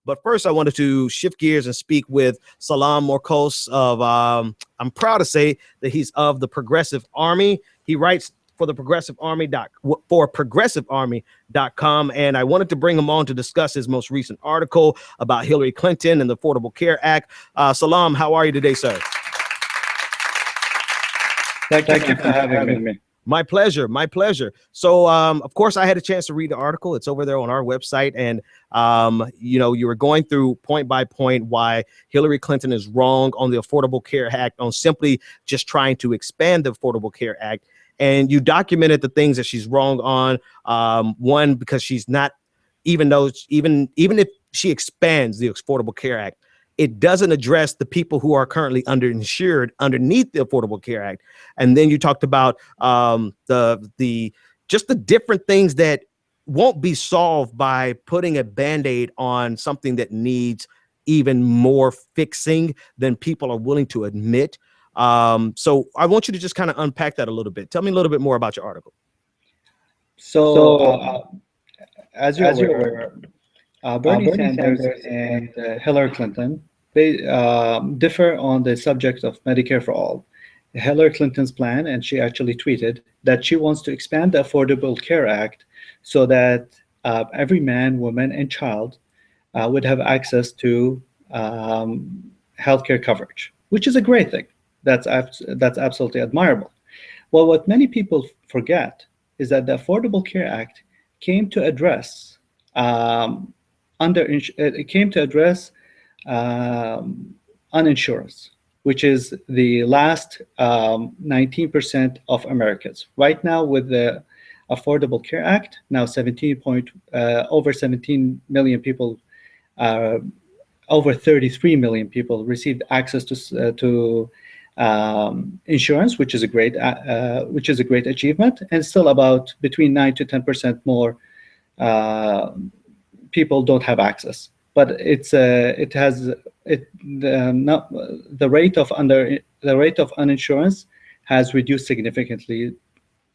But first, I wanted to shift gears and speak with Salam Morcos of, I'm proud to say that he's of the Progressive Army. He writes for the progressivearmy.com. And I wanted to bring him on to discuss his most recent article about Hillary Clinton and the Affordable Care Act. Salam, how are you today, sir? Thank you for having me. My pleasure. My pleasure. So, of course, I had a chance to read the article. It's over there on our website. And, you were going through point by point why Hillary Clinton is wrong on the Affordable Care Act, on simply just trying to expand the Affordable Care Act. And you documented the things that she's wrong on. One, because she's not, even if she expands the Affordable Care Act, it doesn't address the people who are currently underinsured underneath the Affordable Care Act. And then you talked about the different things that won't be solved by putting a Band-Aid on something that needs even more fixing than people are willing to admit. So I want you to just kind of unpack that a little bit. Tell me a little bit more about your article. So as you're aware, Bernie Sanders and Hillary Clinton, they differ on the subject of Medicare for All. Hillary Clinton's plan, and she actually tweeted that she wants to expand the Affordable Care Act so that every man, woman, and child would have access to healthcare coverage, which is a great thing. That's absolutely admirable. Well, what many people forget is that the Affordable Care Act came to address uninsurance, which is the last 19% of Americans. Right now, with the Affordable Care Act, now over 17 million people, over 33 million people received access to insurance, which is a great achievement, and still about between 9 to 10% more people don't have access. But the rate of uninsurance has reduced significantly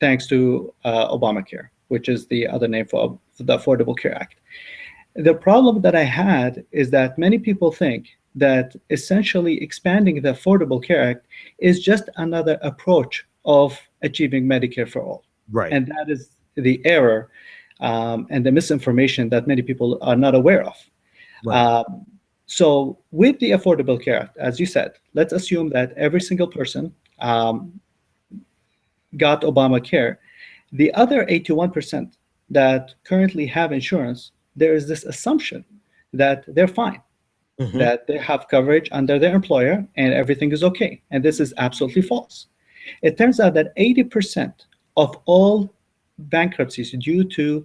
thanks to Obamacare, which is the other name for the Affordable Care Act. The problem that I had is that many people think that essentially expanding the Affordable Care Act is just another approach of achieving Medicare for all. Right. And that is the error and the misinformation that many people are not aware of. Right. So with the Affordable Care Act, as you said, let's assume that every single person got Obamacare. The other 81% that currently have insurance, there is this assumption that they're fine, that they have coverage under their employer and everything is okay. And this is absolutely false. It turns out that 80% of all bankruptcies due to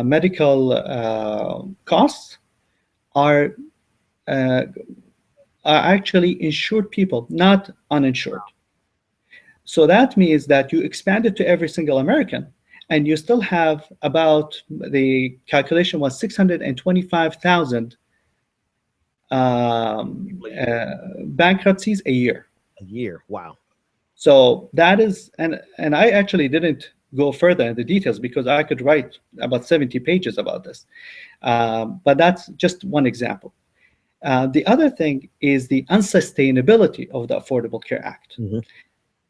medical costs are actually insured people, not uninsured. So that means that you expand it to every single American, and you still have about, the calculation was 625,000 bankruptcies a year. A year, wow. So that is, and I actually didn't go further in the details because I could write about 70 pages about this. But that's just one example. The other thing is the unsustainability of the Affordable Care Act,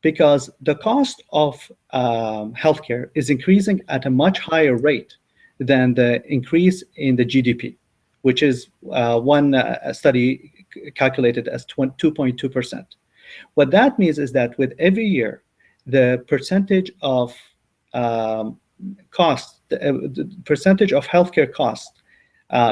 because the cost of healthcare is increasing at a much higher rate than the increase in the GDP, which is one study calculated as 2.2%. What that means is that with every year, the percentage of cost, the percentage of healthcare cost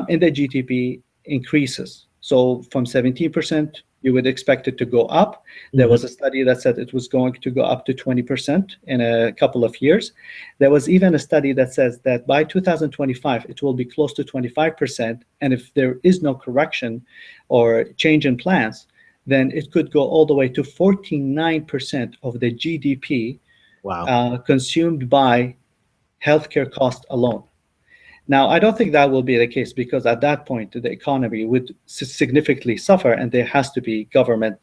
in the GDP increases. So from 17%, you would expect it to go up. There was a study that said it was going to go up to 20% in a couple of years. There was even a study that says that by 2025, it will be close to 25%. And if there is no correction or change in plans, then it could go all the way to 49% of the GDP consumed by healthcare cost alone. Now, I don't think that will be the case, because at that point, the economy would significantly suffer and there has to be government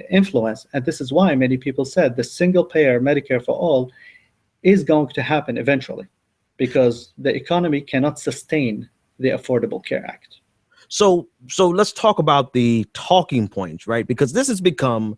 influence. And this is why many people said the single-payer Medicare for all is going to happen eventually, because the economy cannot sustain the Affordable Care Act. So let's talk about the talking points, right? Because this has become,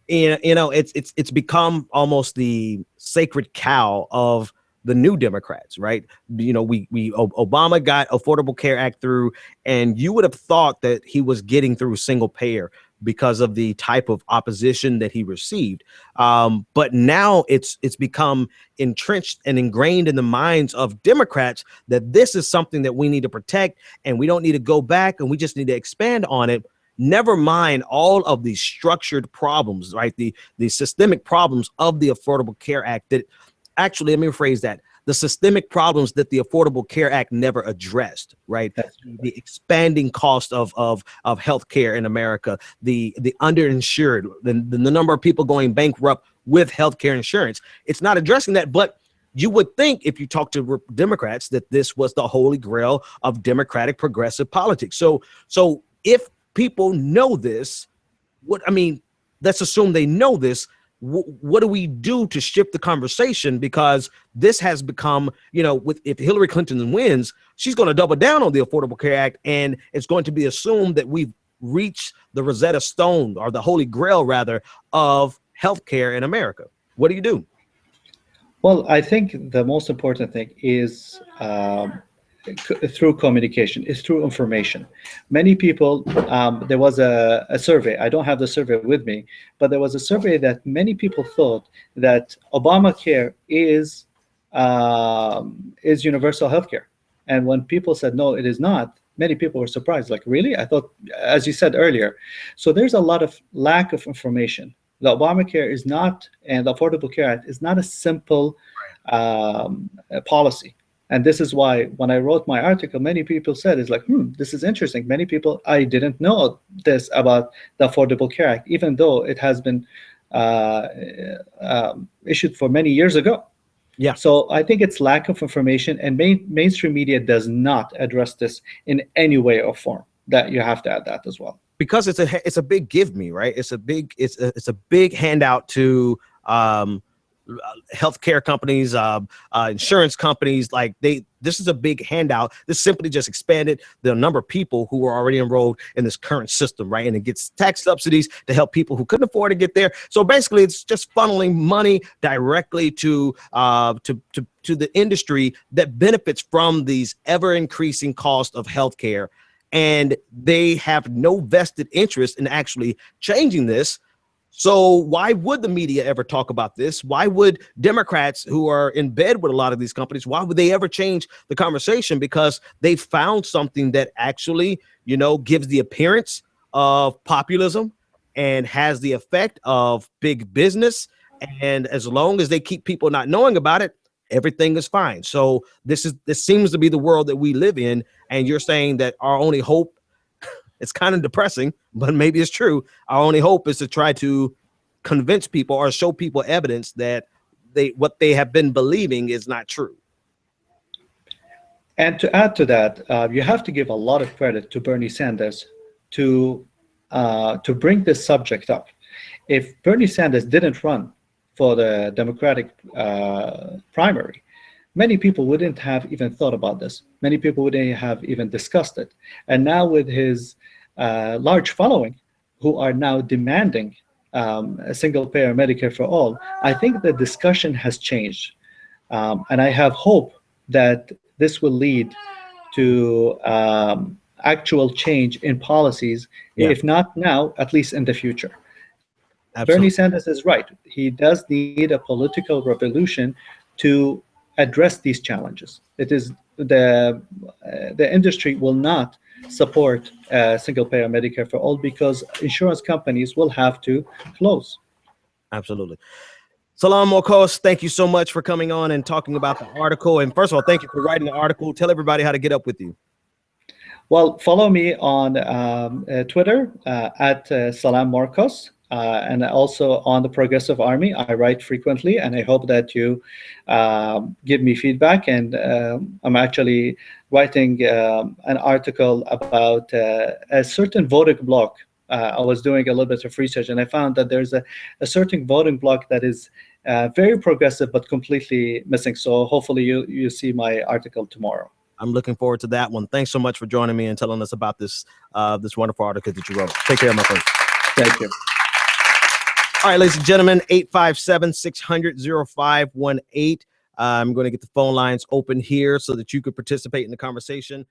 it's become almost the sacred cow of the new Democrats, right? Obama got Affordable Care Act through, and you would have thought that he was getting through single payer because of the type of opposition that he received. But now it's become entrenched and ingrained in the minds of Democrats that this is something that we need to protect, and we don't need to go back, and we just need to expand on it. Never mind all of the structured problems, right? The systemic problems of the Affordable Care Act that actually, let me rephrase that. The systemic problems that the Affordable Care Act never addressed, right? The expanding cost of healthcare in America, the underinsured, the number of people going bankrupt with healthcare insurance. It's not addressing that, but you would think if you talk to Democrats that this was the holy grail of Democratic progressive politics. So if people know this, let's assume they know this. What do we do to shift the conversation? Because this has become, if Hillary Clinton wins, she's going to double down on the Affordable Care Act, and it's going to be assumed that we've reached the Rosetta Stone, or the Holy Grail, rather, of healthcare in America. What do you do? Well, I think the most important thing is through communication, is through information. Many people, there was a survey, I don't have the survey with me, but there was a survey that many people thought that Obamacare is universal healthcare. And when people said, no, it is not, many people were surprised, like, really? I thought, as you said earlier. So there's a lot of lack of information. The Obamacare is not, and the Affordable Care Act is not a simple policy. And this is why when I wrote my article, many people said, it's like, this is interesting. Many people, I didn't know this about the Affordable Care Act, even though it has been issued for many years ago. Yeah. So I think it's lack of information, and mainstream media does not address this in any way or form. That you have to add that as well. Because it's a big give me, right? It's a big handout to healthcare companies, insurance companies. Like this is a big handout. This simply just expanded the number of people who were already enrolled in this current system, right? And it gets tax subsidies to help people who couldn't afford to get there. So basically, it's just funneling money directly to the industry that benefits from these ever increasing costs of healthcare. And they have no vested interest in actually changing this. So why would the media ever talk about this? Why would Democrats, who are in bed with a lot of these companies, why would they ever change the conversation? Because they found something that actually, gives the appearance of populism and has the effect of big business. And as long as they keep people not knowing about it, everything is fine. So this seems to be the world that we live in. And you're saying that our only hope, it's kind of depressing, but maybe it's true. Our only hope is to try to convince people or show people evidence that what they have been believing is not true. And to add to that, you have to give a lot of credit to Bernie Sanders to bring this subject up. If Bernie Sanders didn't run for the Democratic primary, many people wouldn't have even thought about this. Many people wouldn't have even discussed it. And now with his large following, who are now demanding a single-payer Medicare for all, I think the discussion has changed. And I have hope that this will lead to actual change in policies, if not now, at least in the future. Absolutely. Bernie Sanders is right. He does need a political revolution to address these challenges. It is the industry will not support single-payer Medicare for all because insurance companies will have to close. Absolutely. Salam Morcos, thank you so much for coming on and talking about the article. And first of all, thank you for writing the article. Tell everybody how to get up with you. Well, follow me on Twitter at Salam Morcos. And also on the Progressive Army, I write frequently, and I hope that you give me feedback. And I'm actually writing an article about a certain voting bloc. I was doing a little bit of research, and I found that there's a certain voting bloc that is very progressive but completely missing. So hopefully you see my article tomorrow. I'm looking forward to that one. Thanks so much for joining me and telling us about this this wonderful article that you wrote. Take care, my friend. Thank you. All right, ladies and gentlemen, 857-600-0518. I'm going to get the phone lines open here so that you could participate in the conversation.